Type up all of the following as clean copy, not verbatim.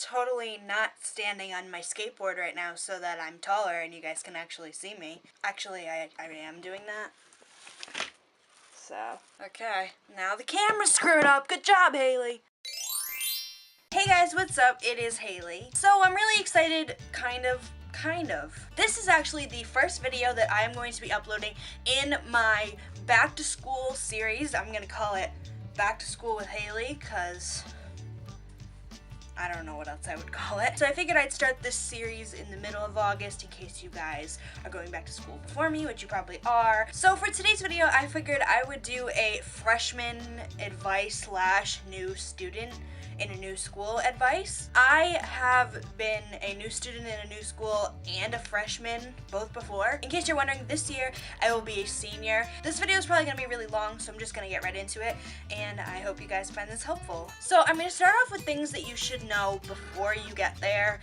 totally not standing on my skateboard right now so that I'm taller and you guys can actually see me. Actually, I am doing that. So, okay. Now the camera's screwed up. Good job, Haley. Hey guys, what's up? It is Haley. So I'm really excited, kind of. This is actually the first video that I am going to be uploading in my back to school series. I'm gonna call it Back to School with Haley, cause I don't know what else I would call it. So I figured I'd start this series in the middle of August in case you guys are going back to school before me, which you probably are. So for today's video, I figured I would do a freshman advice / new student in a new school advice. I have been a new student in a new school and a freshman both before. In case you're wondering, this year I will be a senior. This video is probably gonna be really long, so I'm just gonna get right into it, and I hope you guys find this helpful. So I'm gonna start off with things that you should know before you get there,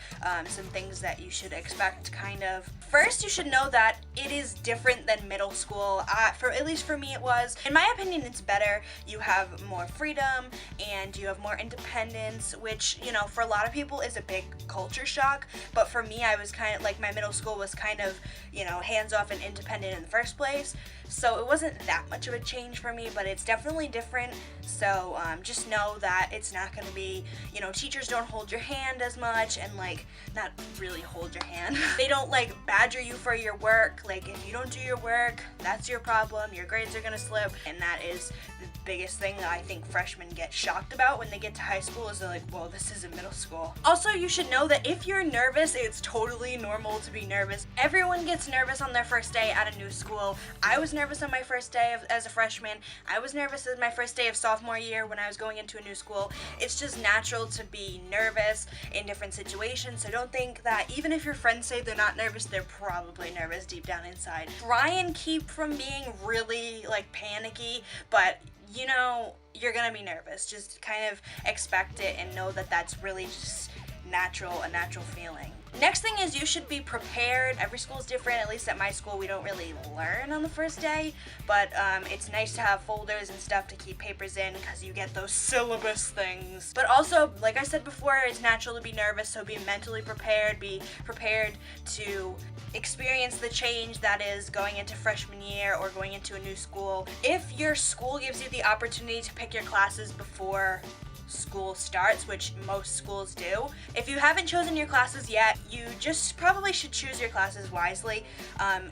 some things that you should expect, kind of. First, you should know that it is different than middle school. At least for me it was. In my opinion, it's better. You have more freedom and you have more independence, which, you know, for a lot of people is a big culture shock, but for me, I was kind of like, my middle school was kind of, you know, hands-off and independent in the first place, so it wasn't that much of a change for me, but it's definitely different. So just know that it's not going to be, you know, teachers don't hold your hand as much, and like, not really hold your hand. They don't like badger you for your work. Like, if you don't do your work, that's your problem. Your grades are going to slip, and that is the biggest thing that I think freshmen get shocked about when they get to high school, is they're like, whoa, this isn't middle school. Also, you should know that if you're nervous, it's totally normal to be nervous. Everyone gets nervous on their first day at a new school. I was nervous on my first day as a freshman. I was nervous as my first day of sophomore year when I was going into a new school. It's just natural to be nervous in different situations, so don't think that even if your friends say they're not nervous, they're probably nervous deep down inside. Try and keep from being really like panicky, but you know, you're gonna be nervous. Just kind of expect it and know that that's really just a natural feeling. Next thing is you should be prepared. Every school is different. At least at my school, we don't really learn on the first day, but it's nice to have folders and stuff to keep papers in, because you get those syllabus things. But also, like I said before, it's natural to be nervous, so be mentally prepared. Be prepared to experience the change that is going into freshman year or going into a new school. If your school gives you the opportunity to pick your classes before school starts, which most schools do, if you haven't chosen your classes yet, you just probably should choose your classes wisely.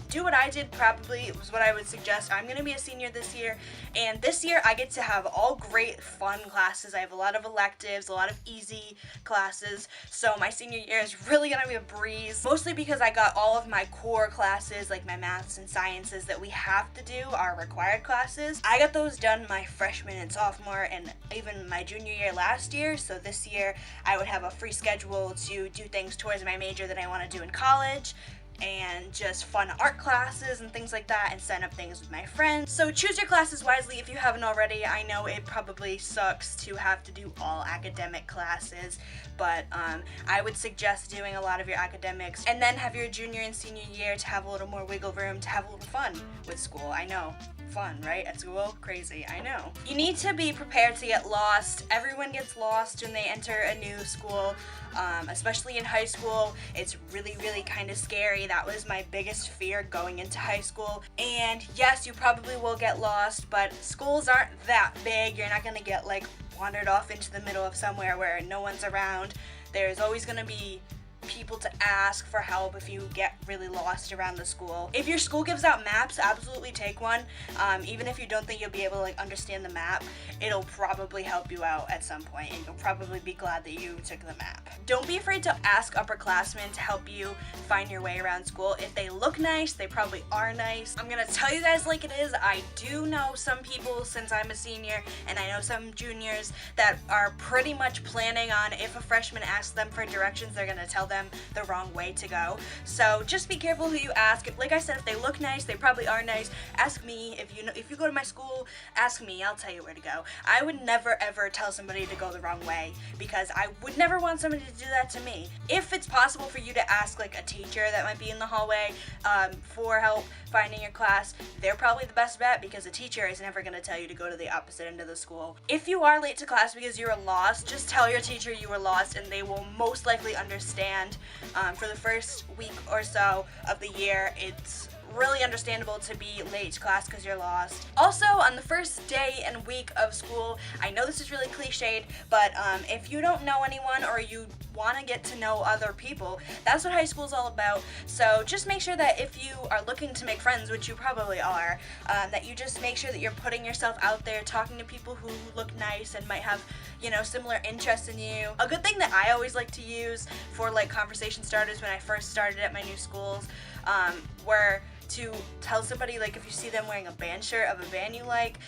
Do what I did, probably. It was what I would suggest. I'm gonna be a senior this year, and this year I get to have all great fun classes. I have a lot of electives, a lot of easy classes, so my senior year is really gonna be a breeze, mostly because I got all of my core classes, like my maths and sciences that we have to do, our required classes. I got those done my freshman and sophomore and even my junior year last year, so this year I would have a free schedule to do things towards my major that I want to do in college, and just fun art classes and things like that, and set up things with my friends. So choose your classes wisely if you haven't already. I know it probably sucks to have to do all academic classes, but I would suggest doing a lot of your academics, and then have your junior and senior year to have a little more wiggle room, to have a little fun with school. I know. Fun, right? At school? Crazy, I know. You need to be prepared to get lost. Everyone gets lost when they enter a new school, especially in high school. It's really kind of scary. That was my biggest fear going into high school. And yes, you probably will get lost, but schools aren't that big. You're not gonna get like wandered off into the middle of somewhere where no one's around. There's always gonna be people to ask for help if you get really lost around the school. If your school gives out maps, absolutely take one. Even if you don't think you'll be able to like understand the map, it'll probably help you out at some point, and you'll probably be glad that you took the map. Don't be afraid to ask upperclassmen to help you find your way around school. If they look nice, they probably are nice. I'm gonna tell you guys like it is. I do know some people, since I'm a senior, and I know some juniors that are pretty much planning on, if a freshman asks them for directions, they're gonna tell them them the wrong way to go. So just be careful who you ask. Like I said, if they look nice, they probably are nice. Ask me. If you go to my school, ask me. I'll tell you where to go. I would never ever tell somebody to go the wrong way, because I would never want somebody to do that to me. If it's possible for you to ask like a teacher that might be in the hallway for help finding your class, they're probably the best bet, because a teacher is never going to tell you to go to the opposite end of the school. If you are late to class because you were lost, just tell your teacher you were lost, and they will most likely understand. For the first week or so of the year, it's really understandable to be late to class because you're lost. Also, on the first day and week of school, I know this is really cliched, but if you don't know anyone or you want to get to know other people, that's what high school is all about. So just make sure that if you are looking to make friends, which you probably are, that you just make sure that you're putting yourself out there, talking to people who look nice and might have, you know, similar interests in you. A good thing that I always like to use for like conversation starters when I first started at my new schools were to tell somebody, like, if you see them wearing a band shirt of a band you like,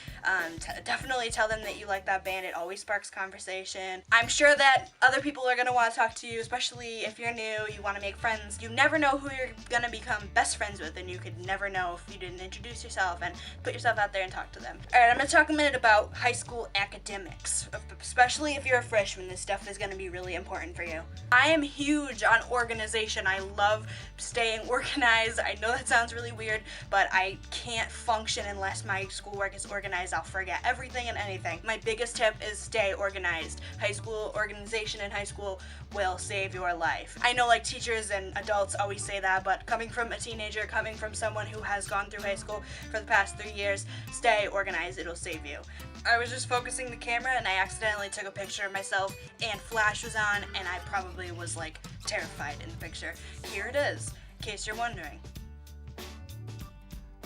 definitely tell them that you like that band. It always sparks conversation. I'm sure that other people are going to want to talk to you, especially if you're new, you want to make friends. You never know who you're going to become best friends with, and you could never know if you didn't introduce yourself and put yourself out there and talk to them. Alright, I'm going to talk a minute about high school academics, especially if you're a freshman. This stuff is going to be really important for you. I am huge on organization. I love staying organized. I know that sounds really weird, but I can't function unless my schoolwork is organized. I'll forget everything and anything. My biggest tip is stay organized. High school organization in high school will save your life. I know like teachers and adults always say that, but coming from a teenager, coming from someone who has gone through high school for the past 3 years, stay organized. It'll save you. I was just focusing the camera and I accidentally took a picture of myself and flash was on, and I probably was like terrified in the picture. Here it is, in case you're wondering.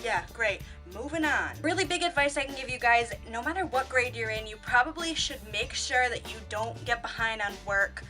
Yeah, great. Moving on. Really big advice I can give you guys, no matter what grade you're in, you probably should make sure that you don't get behind on work.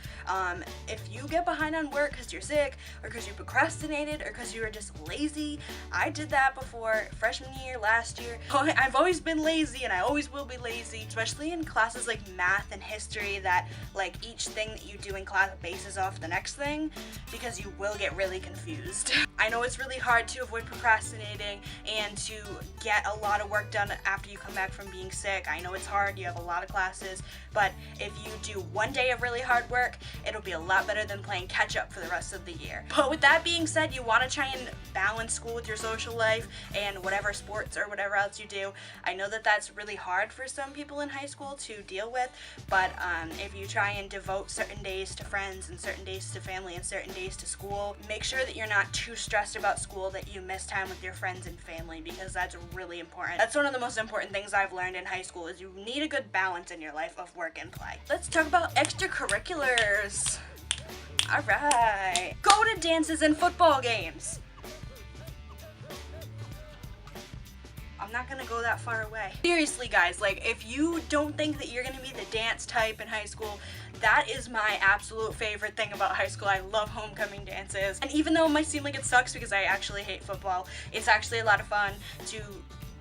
If you get behind on work because you're sick, or because you procrastinated, or because you were just lazy, I did that before, freshman year, last year. I've always been lazy, and I always will be lazy, especially in classes like math and history, that like each thing that you do in class bases off the next thing, because you will get really confused. I know it's really hard to avoid procrastinating and to get a lot of work done after you come back from being sick. I know it's hard, you have a lot of classes, but if you do one day of really hard work, it'll be a lot better than playing catch up for the rest of the year. But with that being said, you want to try and balance school with your social life and whatever sports or whatever else you do. I know that that's really hard for some people in high school to deal with, but if you try and devote certain days to friends and certain days to family and certain days to school, make sure that you're not too stressed about school that you miss time with your friends and family, because that's really important. That's one of the most important things I've learned in high school, is you need a good balance in your life of work and play. Let's talk about extracurriculars. Alright. Go to dances and football games. I'm not gonna go that far away. Seriously guys, like if you don't think that you're gonna be the dance type in high school, that is my absolute favorite thing about high school. I love homecoming dances. And even though it might seem like it sucks because I actually hate football, it's actually a lot of fun to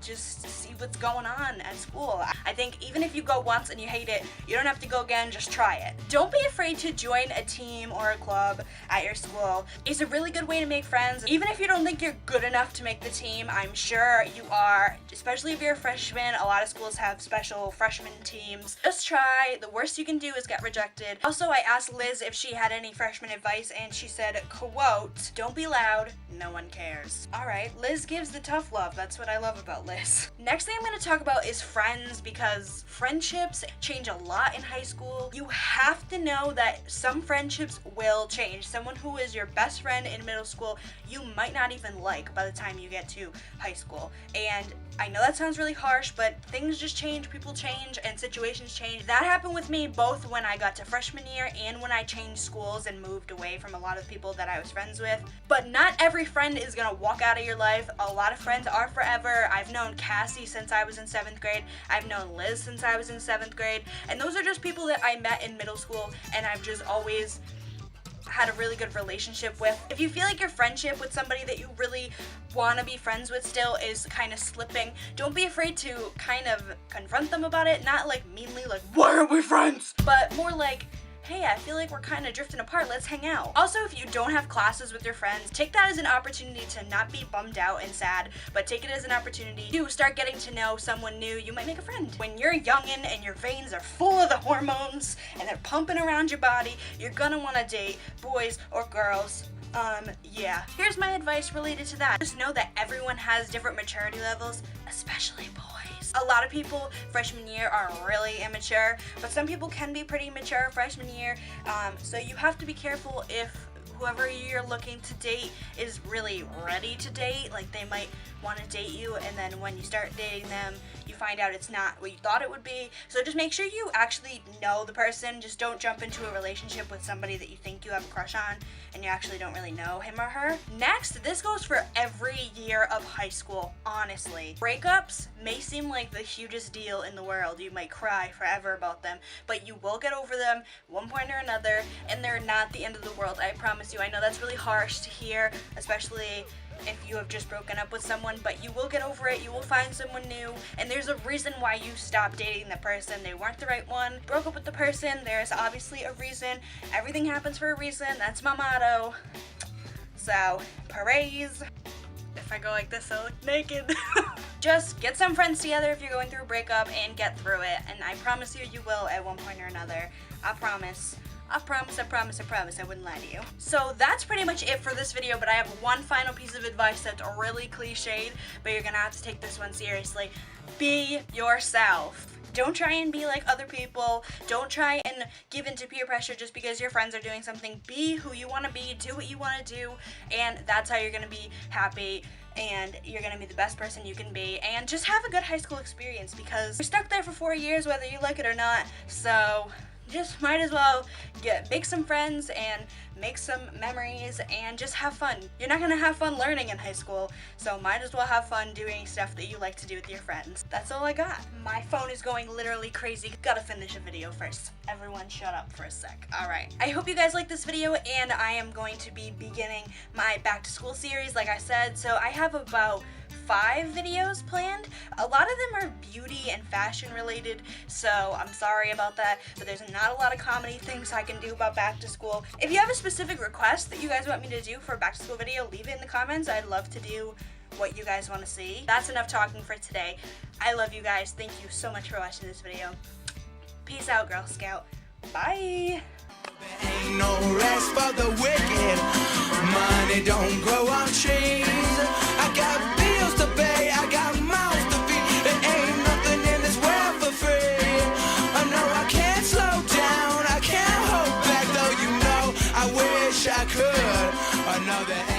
just see what's going on at school. I think even if you go once and you hate it, you don't have to go again, just try it. Don't be afraid to join a team or a club at your school. It's a really good way to make friends. Even if you don't think you're good enough to make the team, I'm sure you are, especially if you're a freshman. A lot of schools have special freshman teams. Just try. The worst you can do is get rejected. Also, I asked Liz if she had any freshman advice, and she said, quote, "Don't be loud, no one cares." Alright, Liz gives the tough love. That's what I love about Liz. Next thing I'm going to talk about is friends, because friendships change a lot in high school. You have to know that some friendships will change. Someone who is your best friend in middle school, you might not even like by the time you get to high school. And I know that sounds really harsh, but things just change, people change, and situations change. That happened with me both when I got to freshman year and when I changed schools and moved away from a lot of the people that I was friends with. But not every friend is gonna walk out of your life. A lot of friends are forever. I've known Cassie since I was in 7th grade. I've known Liz since I was in 7th grade. And those are just people that I met in middle school, and I've just always had a really good relationship with. If you feel like your friendship with somebody that you really want to be friends with still is kind of slipping, don't be afraid to kind of confront them about it. Not like meanly, like, why aren't we friends? But more like, hey, I feel like we're kind of drifting apart, let's hang out. Also, if you don't have classes with your friends, take that as an opportunity to not be bummed out and sad, but take it as an opportunity to start getting to know someone new. You might make a friend. When you're youngin' and your veins are full of the hormones and they're pumping around your body, you're gonna want to date boys or girls. Yeah. Here's my advice related to that. Just know that everyone has different maturity levels, especially boys. A lot of people freshman year are really immature, but some people can be pretty mature freshman year, so you have to be careful if whoever you're looking to date is really ready to date. Like, they might want to date you, and then when you start dating them, you find out it's not what you thought it would be. So just make sure you actually know the person. Just don't jump into a relationship with somebody that you think you have a crush on and you actually don't really know him or her. Next, this goes for every year of high school, honestly. Breakups may seem like the hugest deal in the world. You might cry forever about them, but you will get over them one point or another, and they're not the end of the world, I promise you. I know that's really harsh to hear, especially if you have just broken up with someone, but you will get over it. You will find someone new, and there's a reason why you stopped dating the person. They weren't the right one. Broke up with the person, there's obviously a reason. Everything happens for a reason. That's my motto. So, praise. If I go like this, I look naked. Just get some friends together if you're going through a breakup and get through it, and I promise you, you will at one point or another. I promise. I promise, I promise, I promise, I wouldn't lie to you. So that's pretty much it for this video, but I have one final piece of advice that's really cliched, but you're gonna have to take this one seriously. Be yourself. Don't try and be like other people. Don't try and give in to peer pressure just because your friends are doing something. Be who you want to be, do what you want to do, and that's how you're gonna be happy, and you're gonna be the best person you can be, and just have a good high school experience because you're stuck there for 4 years whether you like it or not, so just might as well make some friends and make some memories and just have fun. You're not gonna have fun learning in high school, so might as well have fun doing stuff that you like to do with your friends. That's all I got. My phone is going literally crazy. Gotta finish a video first. Everyone shut up for a sec. Alright. I hope you guys like this video, and I am going to be beginning my back to school series like I said, so I have about 5 videos planned. A lot of them are beauty and fashion related, so I'm sorry about that, but there's not a lot of comedy things I can do about back to school. If you have a specific request that you guys want me to do for a back to school video, leave it in the comments. I'd love to do what you guys want to see. That's enough talking for today. I love you guys. Thank you so much for watching this video. Peace out, Girl Scout. Bye. There ain't no rest for the wicked. Money don't grow on trees. I got bills to pay, I got mouths to feed. There ain't nothing in this world for free. I know I can't slow down, I can't hold back, though you know I wish I could. I know that